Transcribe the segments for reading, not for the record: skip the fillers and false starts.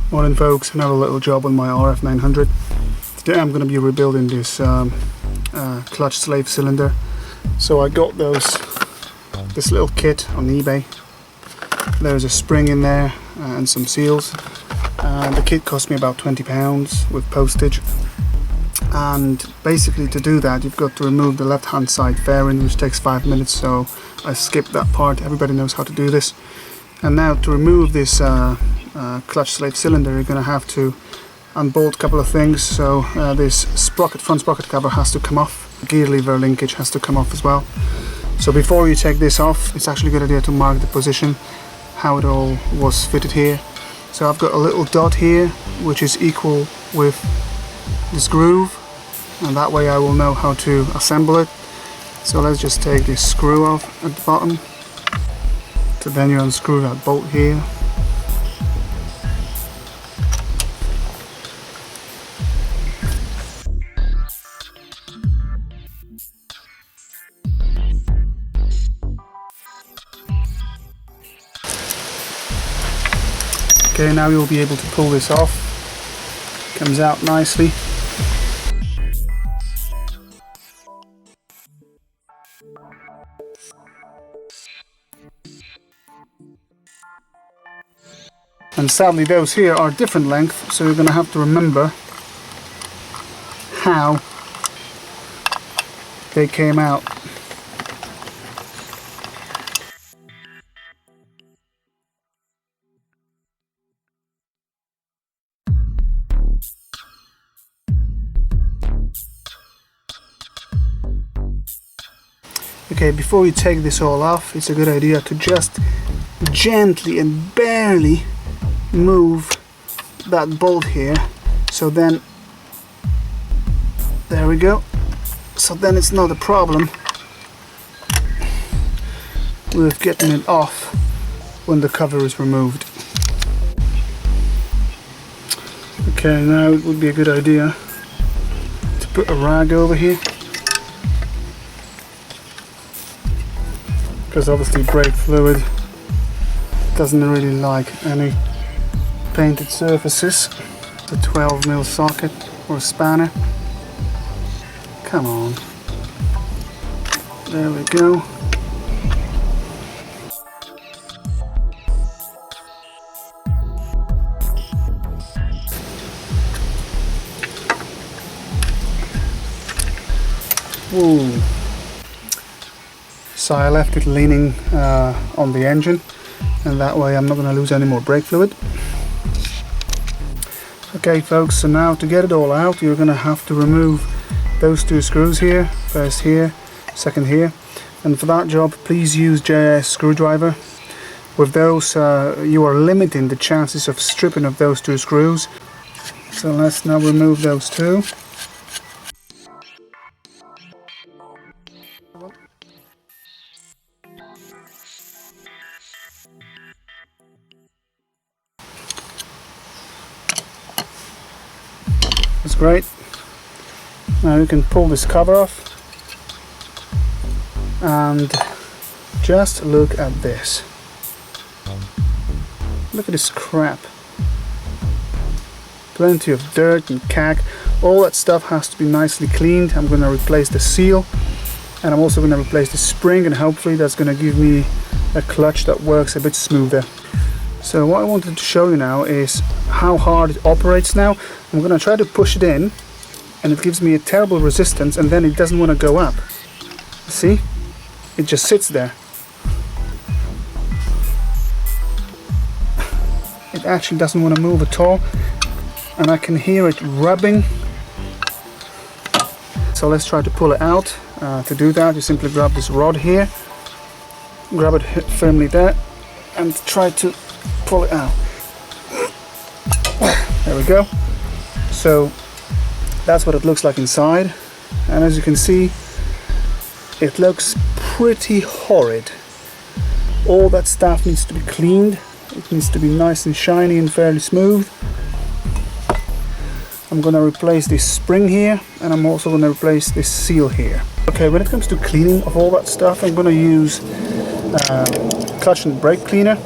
Morning folks, another little job on my RF 900. Today I'm going to be rebuilding this clutch slave cylinder. So I got this little kit on eBay. There's a spring in there and some seals. The kit cost me about £20 with postage. And basically to do that you've got to remove the left hand side fairing, which takes 5 minutes, so I skipped that part. Everybody knows how to do this. And now to remove this clutch slave cylinder, you're going to have to unbolt a couple of things. So this front sprocket cover has to come off. The gear lever linkage has to come off as well. So before you take this off, it's actually a good idea to mark the position, how it all was fitted here. So I've got a little dot here which is equal with this groove, and that way I will know how to assemble it. So let's just take this screw off at the bottom. So then you unscrew that bolt here. Okay, now you'll be able to pull this off. Comes out nicely. And sadly those here are different length, so you're going to have to remember how they came out. Okay, before you take this all off, it's a good idea to just gently and barely move that bolt here. So then, there we go. So then it's not a problem with getting it off when the cover is removed. Okay, now it would be a good idea to put a rag over here, because obviously brake fluid doesn't really like any painted surfaces. The 12mm socket or spanner. Come on. There we go. Whoa. So I left it leaning on the engine, and that way I'm not going to lose any more brake fluid. Okay folks, so now to get it all out, you're going to have to remove those two screws here. First here, second here. And for that job, please use JS screwdriver. With those, you are limiting the chances of stripping of those two screws. So let's now remove those two. That's great. Now you can pull this cover off and just look at this. Look at this crap. Plenty of dirt and cack. All that stuff has to be nicely cleaned. I'm going to replace the seal, and I'm also going to replace the spring, and hopefully that's going to give me a clutch that works a bit smoother. So what I wanted to show you now is how hard it operates now. I'm going to try to push it in, and it gives me a terrible resistance, and then it doesn't want to go up. See? It just sits there. It actually doesn't want to move at all, and I can hear it rubbing. So let's try to pull it out. To do that, you simply grab this rod here, grab it firmly there, and try to pull it out. There we go. So that's what it looks like inside, and as you can see, it looks pretty horrid. All that stuff needs to be cleaned. It needs to be nice and shiny and fairly smooth. I'm going to replace this spring here, and I'm also going to replace this seal here. Okay, when it comes to cleaning of all that stuff, I'm going to use clutch and brake cleaner.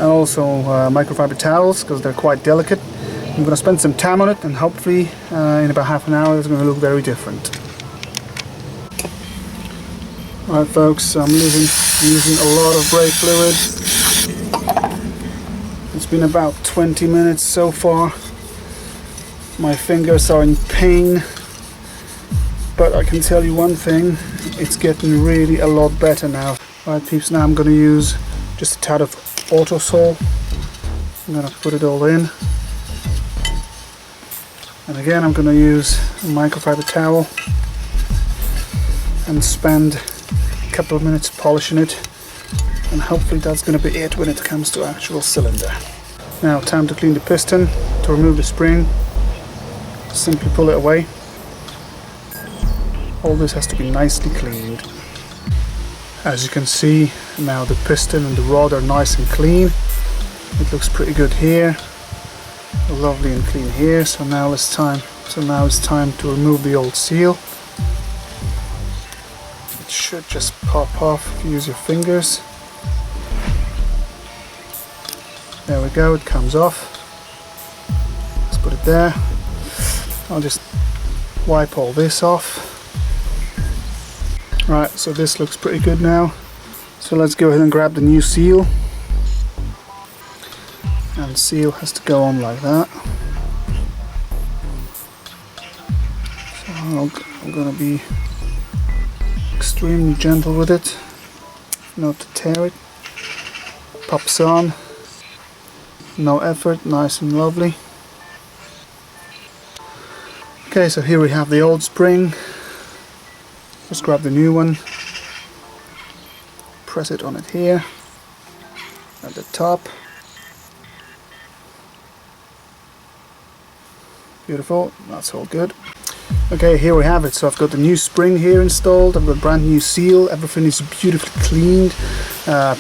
and also microfiber towels because they're quite delicate. I'm going to spend some time on it, and hopefully in about half an hour it's going to look very different. Alright folks, I'm using a lot of brake fluid. It's been about 20 minutes so far. My fingers are in pain, but I can tell you one thing, it's getting really a lot better now. Alright peeps, now I'm going to use just a tad of Autosol. I'm going to put it all in. And again I'm going to use a microfiber towel and spend a couple of minutes polishing it, and hopefully that's going to be it when it comes to actual cylinder. Now time to clean the piston. To remove the spring, simply pull it away. All this has to be nicely cleaned. As you can see, now the piston and the rod are nice and clean. It looks pretty good here, lovely and clean here. So now it's time to remove the old seal. It should just pop off if you use your fingers. There we go, it comes off. Let's put it there. I'll just wipe all this off. Right, so this looks pretty good now. So let's go ahead and grab the new seal. And the seal has to go on like that. So I'm going to be extremely gentle with it, not to tear it. Pops on. No effort, nice and lovely. Okay, so here we have the old spring. Just grab the new one, press it on it here at the top. Beautiful, that's all good. Okay, here we have it. So I've got the new spring here installed, I've got brand new seal, everything is beautifully cleaned,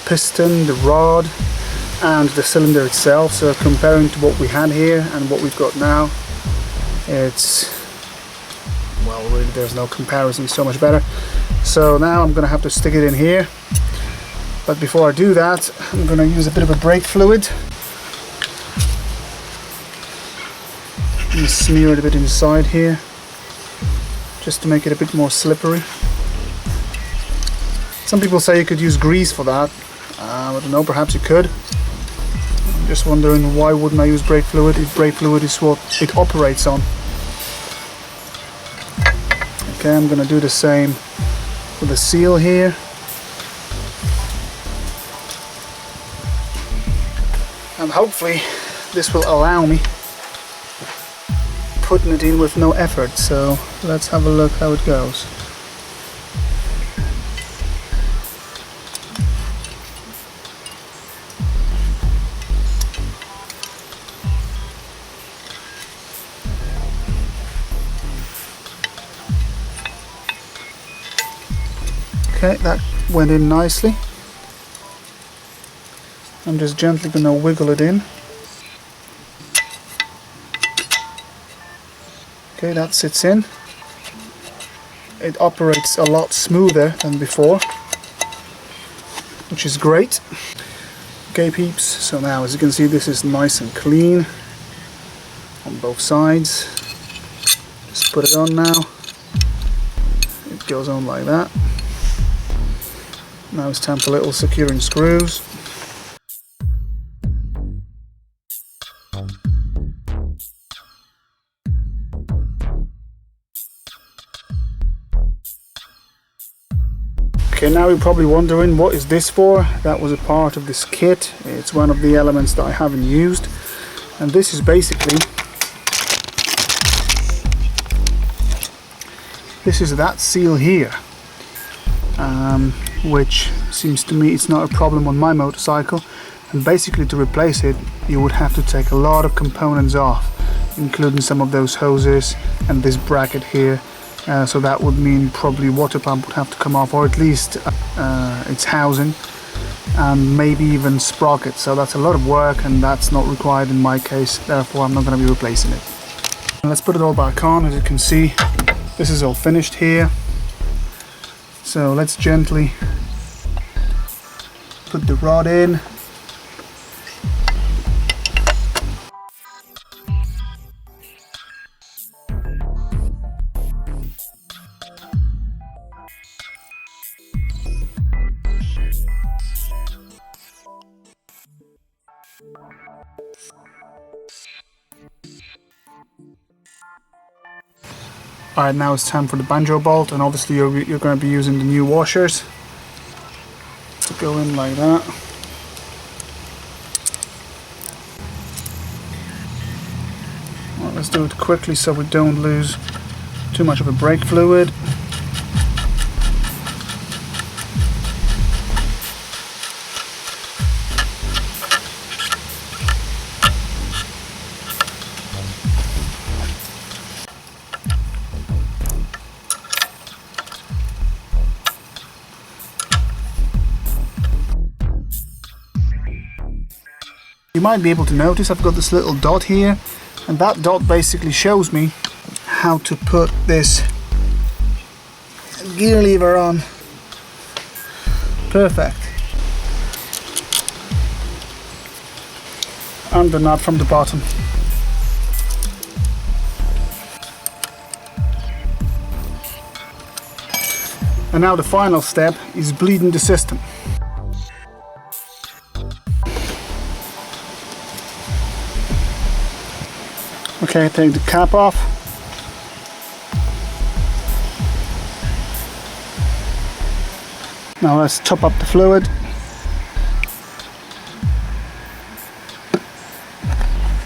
piston, the rod, and the cylinder itself. So comparing to what we had here and what we've got now, it's, well, really there's no comparison, so much better. So now I'm gonna have to stick it in here, but before I do that I'm gonna use a bit of a brake fluid and smear it a bit inside here just to make it a bit more slippery. Some people say you could use grease for that. I don't know, perhaps you could. I'm just wondering, why wouldn't I use brake fluid if brake fluid is what it operates on? Okay, I'm gonna do the same with the seal here. And hopefully this will allow me putting it in with no effort. So let's have a look how it goes. Okay, that went in nicely. I'm just gently going to wiggle it in. Okay, that sits in. It operates a lot smoother than before, which is great. Okay peeps, so now as you can see this is nice and clean on both sides. Just put it on now. It goes on like that. Now it's time for little securing screws. Okay, now you're probably wondering, what is this for? That was a part of this kit. It's one of the elements that I haven't used, and this is basically, this is that seal here, which seems to me it's not a problem on my motorcycle. And basically to replace it you would have to take a lot of components off, including some of those hoses and this bracket here. So that would mean probably water pump would have to come off, or at least its housing, and maybe even sprocket. So that's a lot of work, and that's not required in my case, therefore I'm not going to be replacing it. And let's put it all back on. As you can see, this is all finished here. So let's gently put the rod in, Alright, now it's time for the banjo bolt, and obviously you're going to be using the new washers to go in like that. Well, let's do it quickly so we don't lose too much of a brake fluid. You might be able to notice I've got this little dot here, and that dot basically shows me how to put this gear lever on. Perfect. And the nut from the bottom. And now the final step is bleeding the system. Okay, take the cap off. Now let's top up the fluid.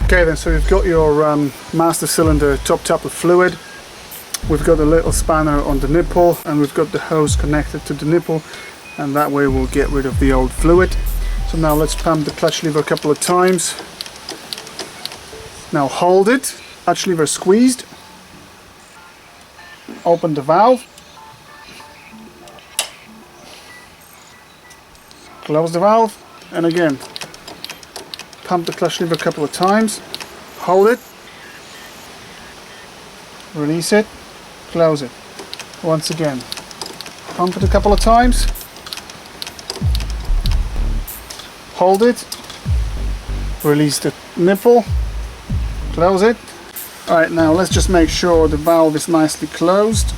Okay then, so you've got your master cylinder topped up with fluid. We've got a little spanner on the nipple, and we've got the hose connected to the nipple, and that way we'll get rid of the old fluid. So now let's pump the clutch lever a couple of times. Now hold it, clutch lever squeezed, open the valve, close the valve, and again pump the clutch lever a couple of times, hold it, release it, close it. Once again, pump it a couple of times, hold it, release the nipple, close it. Alright, now let's just make sure the valve is nicely closed.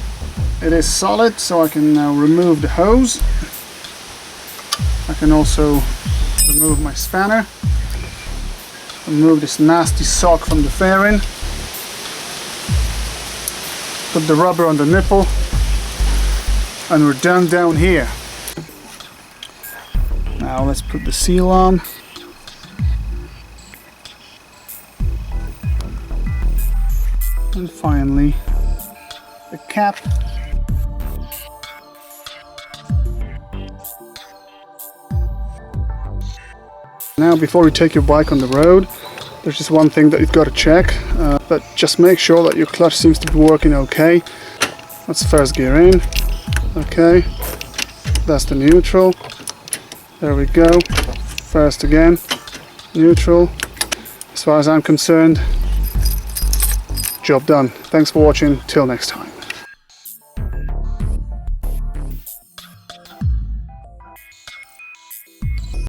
It is solid, so I can now remove the hose. I can also remove my spanner, remove this nasty sock from the fairing, put the rubber on the nipple, and we're done down here. Now let's put the seal on. And finally, the cap. Now before you take your bike on the road, there's just one thing that you've got to check, but just make sure that your clutch seems to be working okay. That's first gear in, okay, that's the neutral, there we go, first again, neutral. As far as I'm concerned, job done. Thanks for watching, till next time.